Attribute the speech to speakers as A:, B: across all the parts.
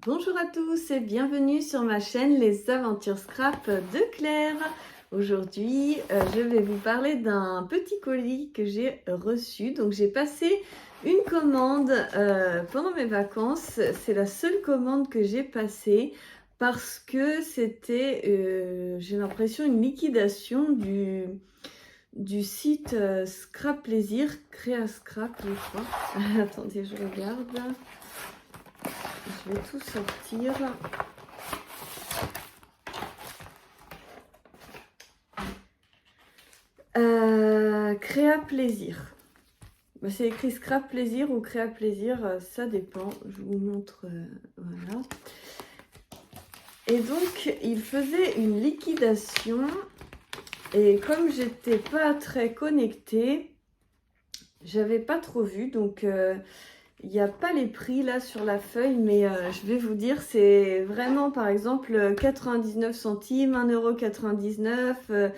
A: Bonjour à tous et bienvenue sur ma chaîne Les Aventures Scrap de Claire. Aujourd'hui, je vais vous parler d'un petit colis que j'ai reçu. Donc j'ai passé une commande pendant mes vacances. C'est la seule commande que j'ai passée parce que c'était, j'ai l'impression, une liquidation du site Scrap Plaisir, Créa Scrap, je crois. Attendez, je regarde. Je vais tout sortir. Créa Plaisir. C'est écrit Scrap Plaisir ou Créa Plaisir, ça dépend. Je vous montre. Voilà. Et donc, il faisait une liquidation. Et comme j'étais pas très connectée, j'avais pas trop vu. Donc, il n'y a pas les prix là sur la feuille, mais je vais vous dire, c'est vraiment par exemple 99 centimes, 1,99 €,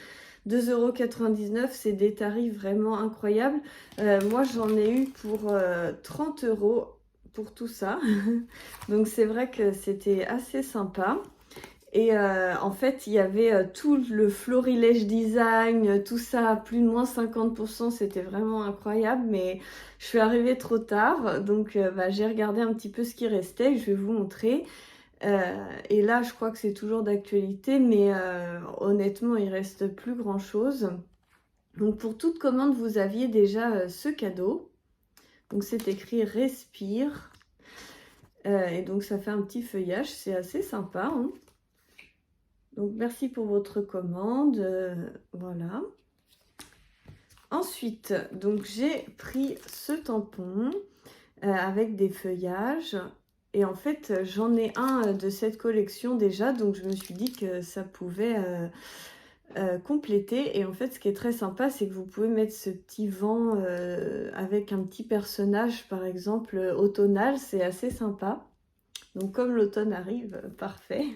A: 2,99 €, c'est des tarifs vraiment incroyables. Moi j'en ai eu pour 30 € pour tout ça. Donc c'est vrai que c'était assez sympa. Et en fait, il y avait tout le florilège design, tout ça à plus de moins 50%, c'était vraiment incroyable. Mais je suis arrivée trop tard, donc j'ai regardé un petit peu ce qui restait, je vais vous montrer. Et là, je crois que c'est toujours d'actualité, mais honnêtement, il reste plus grand-chose. Donc pour toute commande, vous aviez déjà ce cadeau. Donc c'est écrit Respire. Et donc ça fait un petit feuillage, c'est assez sympa, hein. Donc, merci pour votre commande. Voilà. Ensuite, donc j'ai pris ce tampon avec des feuillages. Et en fait, j'en ai un de cette collection déjà. Donc, je me suis dit que ça pouvait compléter. Et en fait, ce qui est très sympa, c'est que vous pouvez mettre ce petit vent avec un petit personnage, par exemple, automnal. C'est assez sympa. Donc, comme l'automne arrive, parfait.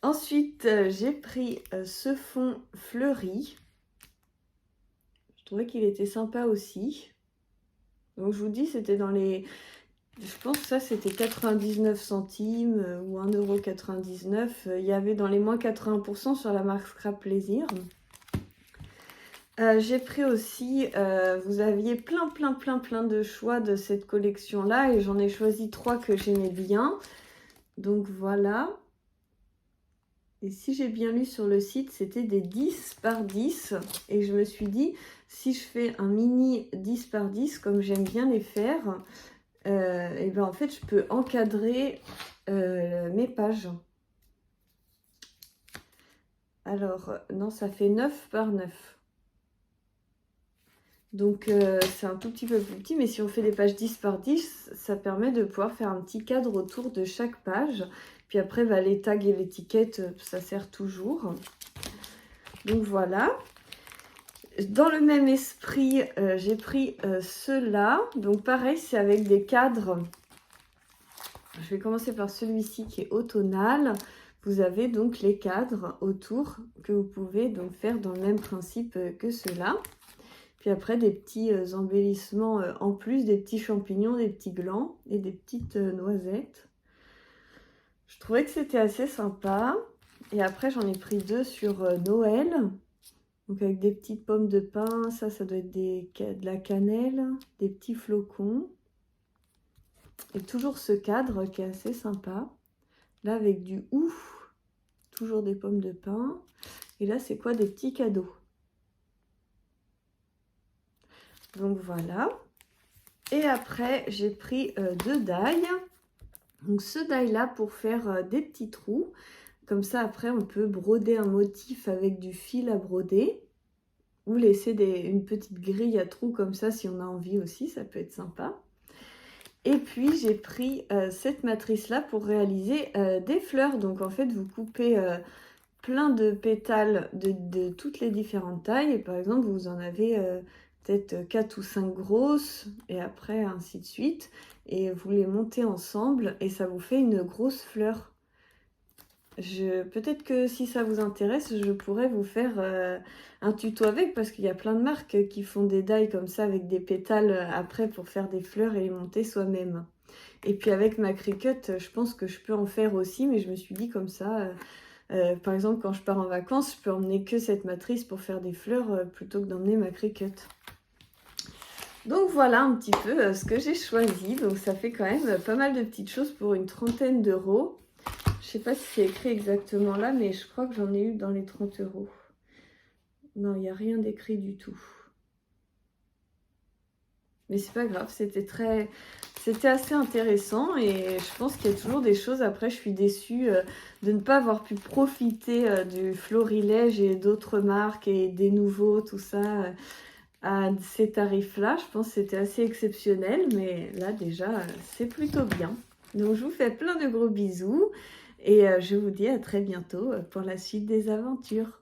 A: Ensuite, j'ai pris ce fond fleuri. Je trouvais qu'il était sympa aussi. Donc, je vous dis, c'était dans les... Je pense que ça, c'était 99 centimes ou 1,99 €. Il y avait dans les moins 80% sur la marque Scrap Plaisir. J'ai pris aussi... vous aviez plein de choix de cette collection-là. Et j'en ai choisi 3 que j'aimais bien. Donc, voilà. Et si j'ai bien lu sur le site, c'était des 10 par 10. Et je me suis dit, si je fais un mini 10 par 10, comme j'aime bien les faire, et ben en fait, je peux encadrer mes pages. Alors, non, ça fait 9 par 9. Donc, c'est un tout petit peu plus petit. Mais si on fait des pages 10 par 10, ça permet de pouvoir faire un petit cadre autour de chaque page. Puis après, les tags et l'étiquette, ça sert toujours. Donc voilà. Dans le même esprit, j'ai pris ceux-là. Donc pareil, c'est avec des cadres. Je vais commencer par celui-ci qui est automnal. Vous avez donc les cadres autour que vous pouvez donc faire dans le même principe que ceux-là. Puis après, des petits embellissements en plus, des petits champignons, des petits glands et des petites noisettes. Je trouvais que c'était assez sympa. Et après, j'en ai pris 2 sur Noël. Donc avec des petites pommes de pin, ça doit être de la cannelle, des petits flocons. Et toujours ce cadre qui est assez sympa. Là avec du ouf, toujours des pommes de pin. Et là c'est quoi? Des petits cadeaux. Donc voilà. Et après j'ai pris 2 die. Donc ce die là pour faire des petits trous. Comme ça après on peut broder un motif avec du fil à broder. Ou laisser une petite grille à trous comme ça si on a envie aussi, ça peut être sympa. Et puis j'ai pris cette matrice là pour réaliser des fleurs. Donc en fait vous coupez plein de pétales de toutes les différentes tailles. Et par exemple vous en avez peut-être 4 ou 5 grosses et après ainsi de suite. Et vous les montez ensemble et ça vous fait une grosse fleur. Peut-être que si ça vous intéresse, je pourrais vous faire un tuto avec parce qu'il y a plein de marques qui font des die comme ça avec des pétales après pour faire des fleurs et les monter soi-même. Et puis avec ma Cricut, je pense que je peux en faire aussi, mais je me suis dit comme ça, par exemple quand je pars en vacances, je peux emmener que cette matrice pour faire des fleurs plutôt que d'emmener ma Cricut. Donc voilà un petit peu ce que j'ai choisi. Donc ça fait quand même pas mal de petites choses pour une trentaine d'euros. Je sais pas si c'est écrit exactement là, mais je crois que j'en ai eu dans les 30 euros. Non, il n'y a rien d'écrit du tout. Mais c'est pas grave, c'était assez intéressant et je pense qu'il y a toujours des choses. Après, je suis déçue de ne pas avoir pu profiter du Florilège et d'autres marques et des nouveaux, tout ça, à ces tarifs-là. Je pense que c'était assez exceptionnel, mais là déjà, c'est plutôt bien. Donc, je vous fais plein de gros bisous et je vous dis à très bientôt pour la suite des aventures.